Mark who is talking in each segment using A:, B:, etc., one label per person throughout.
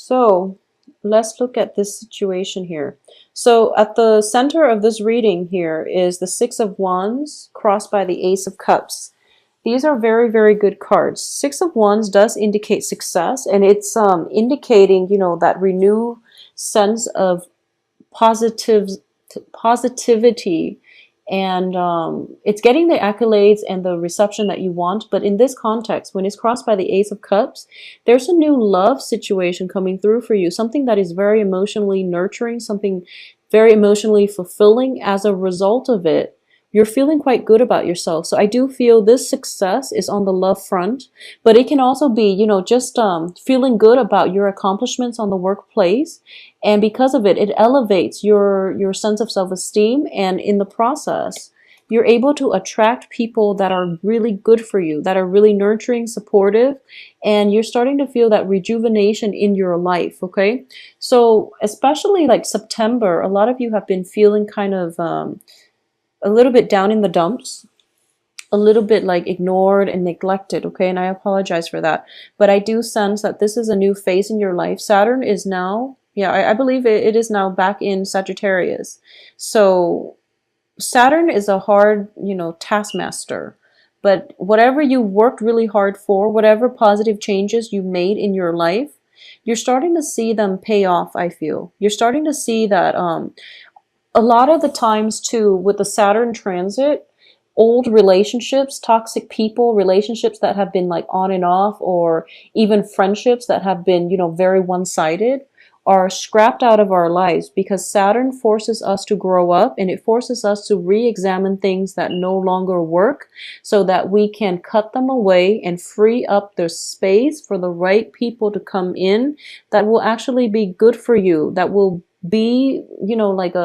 A: So let's look at this situation here. So at the center of this reading here is the Six of Wands crossed by the Ace of Cups. These are very, very good cards. Six of Wands does indicate success, and it's indicating, that renewed sense of positive positivity, and it's getting the accolades and the reception that you want. But in this context, when it's crossed by the Ace of Cups, there's a new love situation coming through for you, something that is very emotionally nurturing, something very emotionally fulfilling. As a result of it, you're feeling quite good about yourself. So I do feel this success is on the love front, but it can also be, just feeling good about your accomplishments on the workplace. And because of it, it elevates your sense of self-esteem. And in the process, you're able to attract people that are really good for you, that are really nurturing, supportive, and you're starting to feel that rejuvenation in your life, okay? So especially like September, a lot of you have been feeling kind of a little bit down in the dumps, a little bit like ignored and neglected, okay? And I apologize for that. But I do sense that this is a new phase in your life. Saturn is now, yeah, I believe it is now back in Sagittarius. So Saturn is a hard, taskmaster. But whatever you worked really hard for, whatever positive changes you made in your life, you're starting to see them pay off, I feel. You're starting to see that a lot of the times too, with the Saturn transit, old relationships, toxic people, relationships that have been like on and off, or even friendships that have been, very one-sided, are scrapped out of our lives, because Saturn forces us to grow up, and it forces us to re-examine things that no longer work, so that we can cut them away and free up the space for the right people to come in that will actually be good for you, that will be, like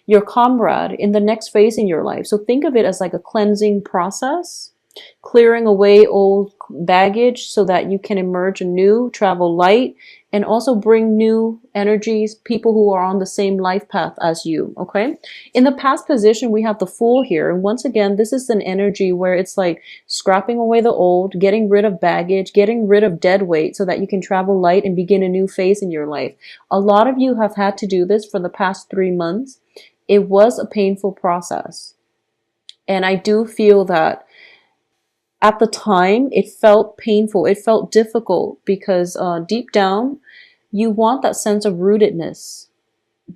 A: your comrade in the next phase in your life. So think of it as like a cleansing process, clearing away old baggage so that you can emerge anew, travel light, and also bring new energies, people who are on the same life path as you, okay? In the past position, we have the Fool here. And once again, this is an energy where it's like scrapping away the old, getting rid of baggage, getting rid of dead weight so that you can travel light and begin a new phase in your life. A lot of you have had to do this for the past 3 months. It was a painful process. And I do feel that at the time, it felt painful. It felt difficult because deep down, you want that sense of rootedness.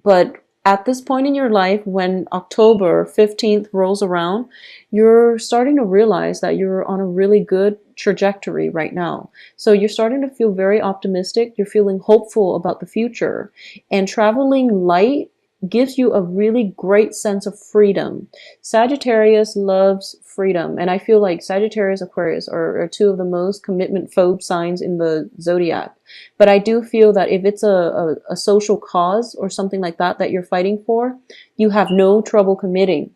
A: But at this point in your life, when October 15th rolls around, you're starting to realize that you're on a really good trajectory right now. So you're starting to feel very optimistic. You're feeling hopeful about the future. And traveling light gives you a really great sense of freedom. Sagittarius loves freedom, and I feel like Sagittarius, Aquarius are two of the most commitment phobe signs in the zodiac. But I do feel that if it's a social cause or something like that that you're fighting for, you have no trouble committing.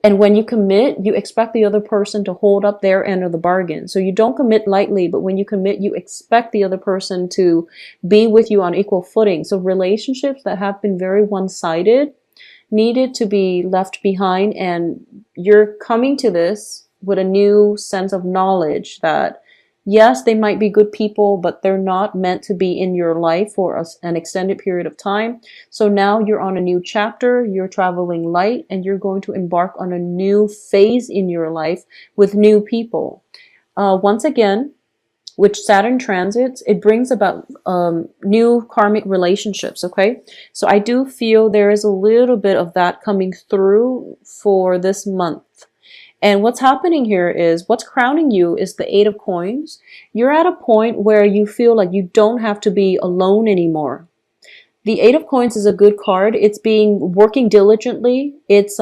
A: And when you commit, you expect the other person to hold up their end of the bargain. So you don't commit lightly, but when you commit, you expect the other person to be with you on equal footing. So relationships that have been very one-sided needed to be left behind, and you're coming to this with a new sense of knowledge that yes, they might be good people, but they're not meant to be in your life for an extended period of time. So now you're on a new chapter, you're traveling light, and you're going to embark on a new phase in your life with new people. Once again, which Saturn transits, it brings about new karmic relationships, okay? So I do feel there is a little bit of that coming through for this month. And what's happening here is, what's crowning you is the Eight of Coins. You're at a point where you feel like you don't have to be alone anymore. The Eight of Coins is a good card. It's working diligently. It's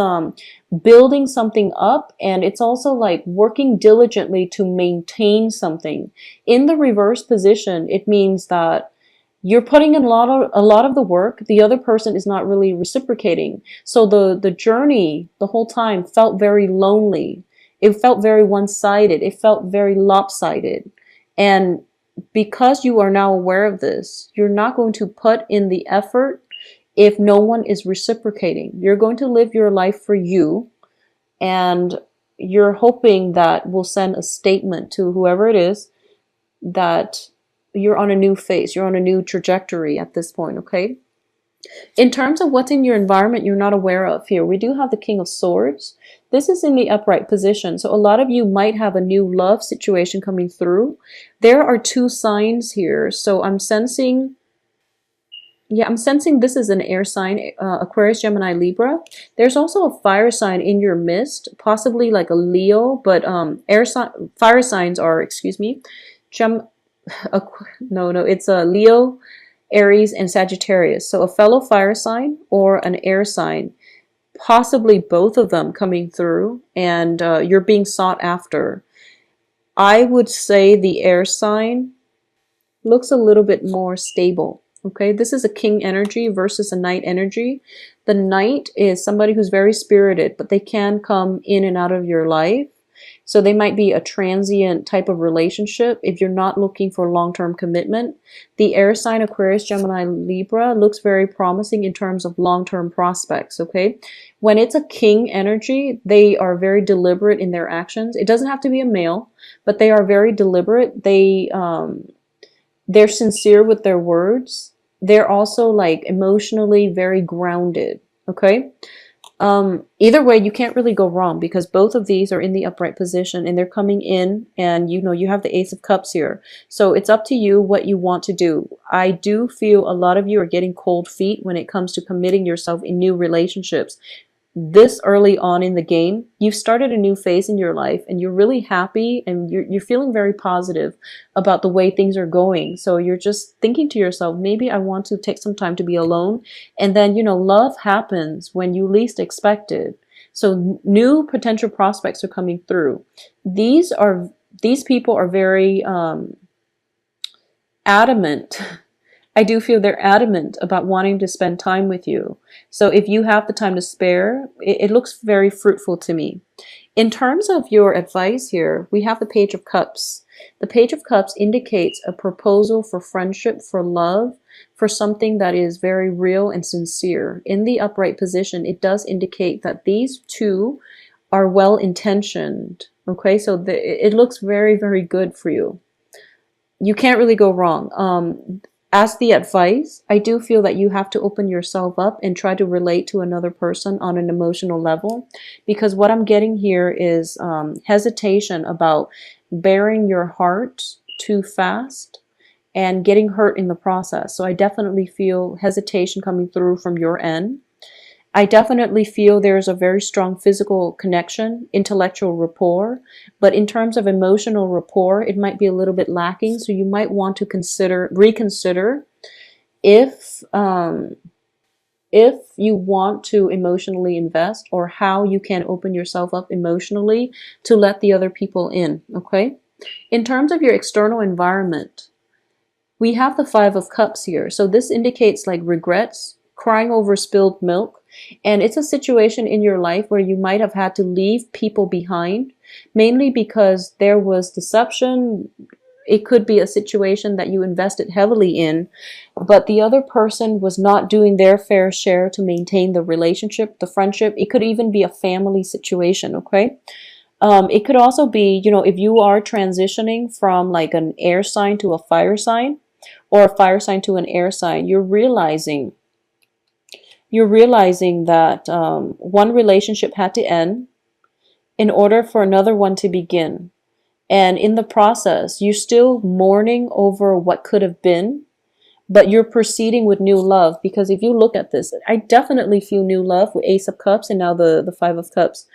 A: building something up, and it's also like working diligently to maintain something. In the reverse position, it means that you're putting in a lot of the work. The other person is not really reciprocating. So the journey the whole time felt very lonely. It felt very one-sided. It felt very lopsided. And because you are now aware of this, you're not going to put in the effort if no one is reciprocating. You're going to live your life for you, and you're hoping that will send a statement to whoever it is that you're on a new phase, you're on a new trajectory at this point, okay? In terms of what's in your environment you're not aware of here, we do have the King of Swords. This is in the upright position. So a lot of you might have a new love situation coming through. There are two signs here. So I'm sensing, yeah, I'm sensing this is an air sign, Aquarius, Gemini, Libra. There's also a fire sign in your midst, possibly like a Leo, but fire signs are, excuse me, it's a Leo, Aries, and Sagittarius. So a fellow fire sign or an air sign, possibly both of them coming through, and you're being sought after. I would say the air sign looks a little bit more stable. Okay, this is a king energy versus a knight energy. The knight is somebody who's very spirited, but they can come in and out of your life. So they might be a transient type of relationship if you're not looking for long-term commitment. The air sign Aquarius, Gemini, Libra looks very promising in terms of long-term prospects, okay? When it's a king energy, they are very deliberate in their actions. It doesn't have to be a male, but they are very deliberate. They're sincere with their words. They're also like emotionally very grounded, okay? Either way, you can't really go wrong because both of these are in the upright position and they're coming in, and you know, you have the Ace of Cups here. So it's up to you what you want to do. I do feel a lot of you are getting cold feet when it comes to committing yourself in new relationships. This early on in the game, you've started a new phase in your life and you're really happy and you're feeling very positive about the way things are going. So you're just thinking to yourself, maybe I want to take some time to be alone. And then, you know, love happens when you least expect it. So new potential prospects are coming through. These people are very adamant. I do feel they're adamant about wanting to spend time with you. So if you have the time to spare, it looks very fruitful to me. In terms of your advice here, we have the Page of Cups. The Page of Cups indicates a proposal for friendship, for love, for something that is very real and sincere. In the upright position, it does indicate that these two are well-intentioned. Okay, so it looks very, very good for you. You can't really go wrong. As the advice, I do feel that you have to open yourself up and try to relate to another person on an emotional level, because what I'm getting here is hesitation about bearing your heart too fast and getting hurt in the process. So I definitely feel hesitation coming through from your end. I definitely feel there's a very strong physical connection, intellectual rapport, but in terms of emotional rapport, it might be a little bit lacking. So you might want to reconsider if you want to emotionally invest, or how you can open yourself up emotionally to let the other people in, okay? In terms of your external environment, we have the Five of Cups here. So this indicates like regrets, crying over spilled milk. And it's a situation in your life where you might have had to leave people behind, mainly because there was deception. It could be a situation that you invested heavily in, but the other person was not doing their fair share to maintain the relationship, the friendship. It could even be a family situation, okay? It could also be, you know, if you are transitioning from like an air sign to a fire sign, or a fire sign to an air sign, you're realizing that one relationship had to end in order for another one to begin. And in the process, you're still mourning over what could have been, but you're proceeding with new love. Because if you look at this, I definitely feel new love with Ace of Cups and now the Five of Cups.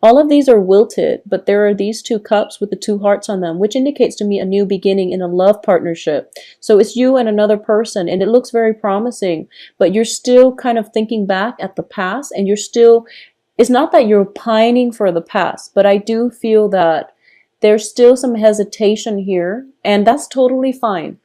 A: All of these are wilted, but there are these two cups with the two hearts on them, which indicates to me a new beginning in a love partnership. So it's you and another person, and it looks very promising, but you're still kind of thinking back at the past, and it's not that you're pining for the past, but I do feel that there's still some hesitation here, and that's totally fine.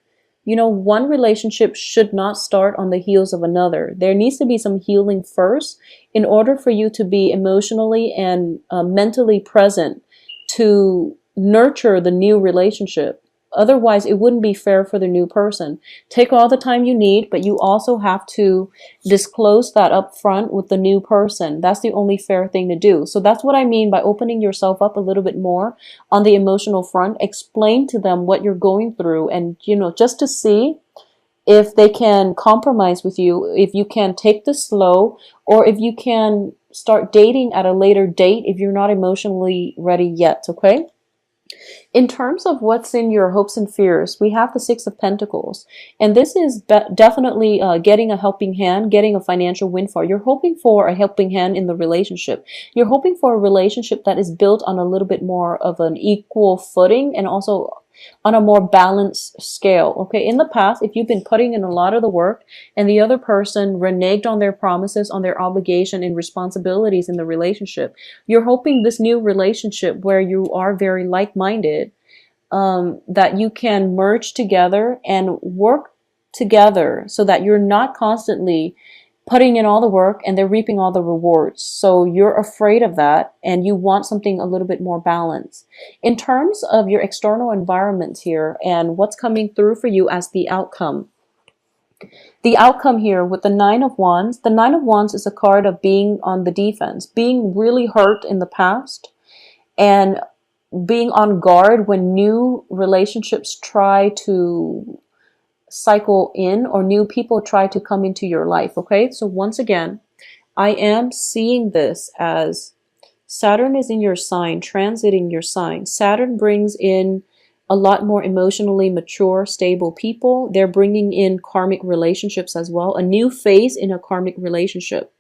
A: You know, one relationship should not start on the heels of another. There needs to be some healing first in order for you to be emotionally and mentally present to nurture the new relationship. Otherwise, it wouldn't be fair for the new person. Take all the time you need, but you also have to disclose that up front with the new person. That's the only fair thing to do. So that's what I mean by opening yourself up a little bit more on the emotional front. Explain to them what you're going through, and, you know, just to see if they can compromise with you, if you can take this slow, or if you can start dating at a later date if you're not emotionally ready yet, okay? In terms of what's in your hopes and fears, we have the Six of Pentacles. And this is definitely getting a helping hand, getting a financial windfall. You're hoping for a helping hand in the relationship. You're hoping for a relationship that is built on a little bit more of an equal footing and also on a more balanced scale. Okay, in the past, if you've been putting in a lot of the work and the other person reneged on their promises, on their obligation and responsibilities in the relationship, you're hoping this new relationship where you are very like-minded, that you can merge together and work together so that you're not constantly putting in all the work and they're reaping all the rewards. So you're afraid of that and you want something a little bit more balanced. In terms of your external environment here and what's coming through for you as the outcome. The outcome here with the Nine of Wands. The Nine of Wands is a card of being on the defense, being really hurt in the past, and being on guard when new relationships try to cycle in or new people try to come into your life. Okay, so once again, I am seeing this as Saturn is in your sign, transiting your sign. Saturn brings in a lot more emotionally mature, stable people. They're bringing in karmic relationships as well, a new phase in a karmic relationship.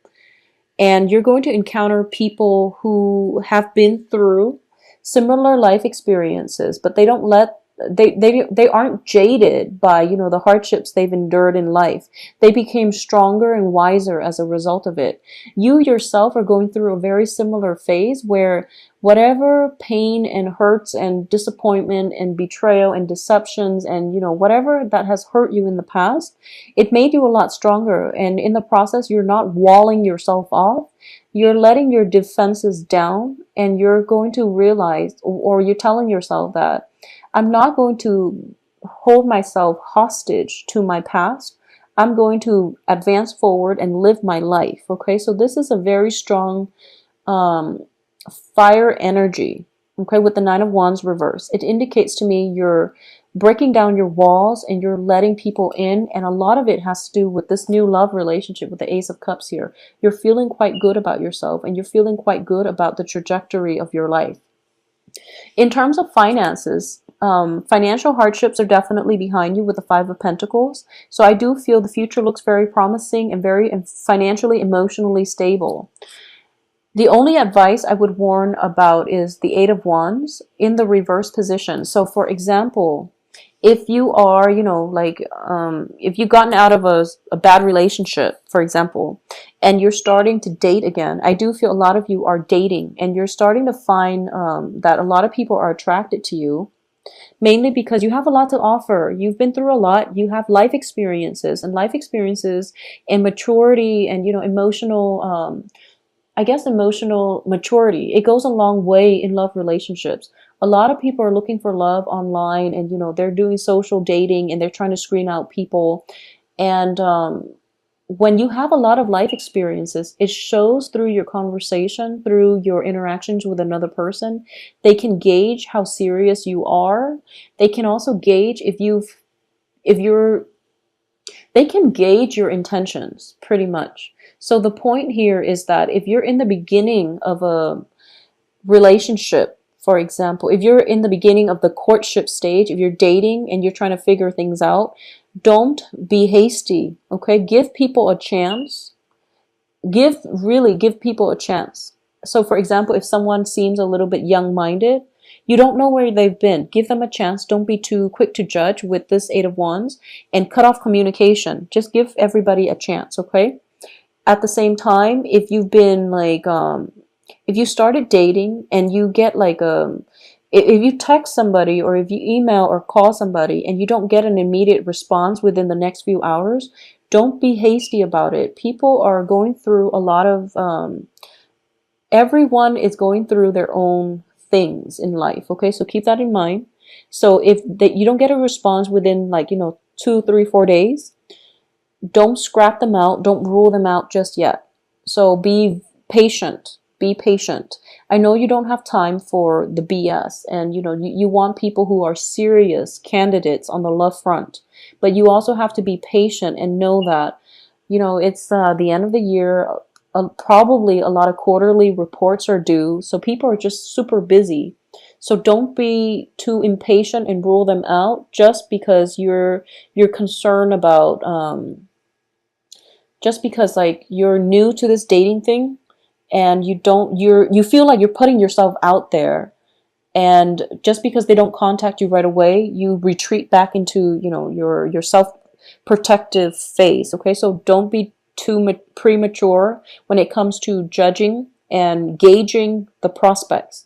A: And you're going to encounter people who have been through similar life experiences, but they don't let they aren't jaded by, you know, the hardships they've endured in life. They became stronger and wiser as a result of it. You yourself are going through a very similar phase where whatever pain and hurts and disappointment and betrayal and deceptions and, you know, whatever that has hurt you in the past, it made you a lot stronger. And in the process, you're not walling yourself off. You're letting your defenses down, and you're going to realize, or you're telling yourself that I'm not going to hold myself hostage to my past. I'm going to advance forward and live my life. Okay, so this is a very strong fire energy. Okay, with the Nine of Wands reverse, it indicates to me you're breaking down your walls and you're letting people in, and a lot of it has to do with this new love relationship with the Ace of Cups here. You're feeling quite good about yourself, and you're feeling quite good about the trajectory of your life. In terms of finances, financial hardships are definitely behind you with the Five of Pentacles. So I do feel the future looks very promising and very financially, emotionally stable. The only advice I would warn about is the Eight of Wands in the reverse position. So for example, if you are, you know, like, if you've gotten out of a bad relationship, for example, and you're starting to date again, I do feel a lot of you are dating, and you're starting to find that a lot of people are attracted to you, mainly because you have a lot to offer. You've been through a lot. You have life experiences and maturity and, you know, emotional, I guess emotional maturity. It goes a long way in love relationships. A lot of people are looking for love online, and, you know, they're doing social dating and they're trying to screen out people. And when you have a lot of life experiences, it shows through your conversation, through your interactions with another person. They can gauge how serious you are. They can also gauge they can gauge your intentions pretty much. So the point here is that if you're in the beginning of a relationship, for example, if you're in the beginning of the courtship stage, if you're dating and you're trying to figure things out, don't be hasty, okay? Give people a chance. Really give people a chance. So for example, if someone seems a little bit young-minded, you don't know where they've been. Give them a chance. Don't be too quick to judge with this Eight of Wands, and cut off communication. Just give everybody a chance, okay? At the same time, if you've been like, if you started dating and you get like if you text somebody or if you email or call somebody and you don't get an immediate response within the next few hours, don't be hasty about it. People are going through a lot of, everyone is going through their own things in life. Okay, so keep that in mind. So if you don't get a response within like, 2, 3, 4 days, don't scrap them out. Don't rule them out just yet. So be patient. Be patient. I know you don't have time for the BS, and you want people who are serious candidates on the love front, but you also have to be patient and know that it's the end of the year. Probably a lot of quarterly reports are due, so people are just super busy. So don't be too impatient and rule them out just because you're concerned about just because like you're new to this dating thing, and you feel like you're putting yourself out there, and just because they don't contact you right away, you retreat back into your self protective phase. Okay, so don't be too premature when it comes to judging and gauging the prospects.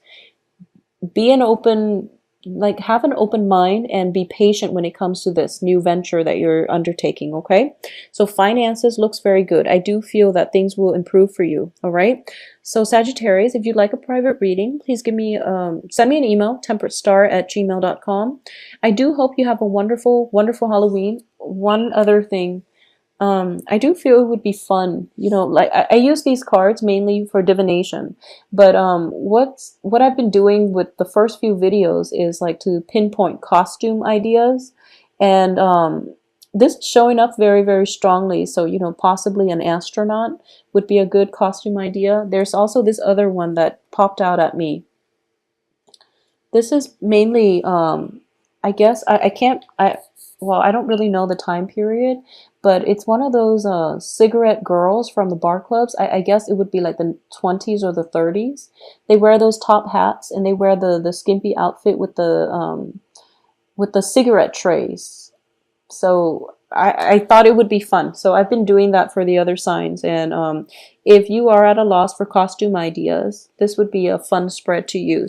A: Be an open like have an open mind and be patient when it comes to this new venture that you're undertaking. Okay, so finances looks very good. I do feel that things will improve for you. All right, so Sagittarius, if you'd like a private reading, please send me an email, temperatestar@gmail.com. I do hope you have a wonderful Halloween. One other thing, I do feel it would be fun, like I use these cards mainly for divination, but what I've been doing with the first few videos is like to pinpoint costume ideas, and this is showing up very, very strongly. So, possibly an astronaut would be a good costume idea. There's also this other one that popped out at me. This is mainly, I guess, I don't really know the time period, but it's one of those cigarette girls from the bar clubs. I guess it would be like the 20s or the 30s. They wear those top hats, and they wear the skimpy outfit with the cigarette trays. So I thought it would be fun. So I've been doing that for the other signs. And if you are at a loss for costume ideas, this would be a fun spread to use.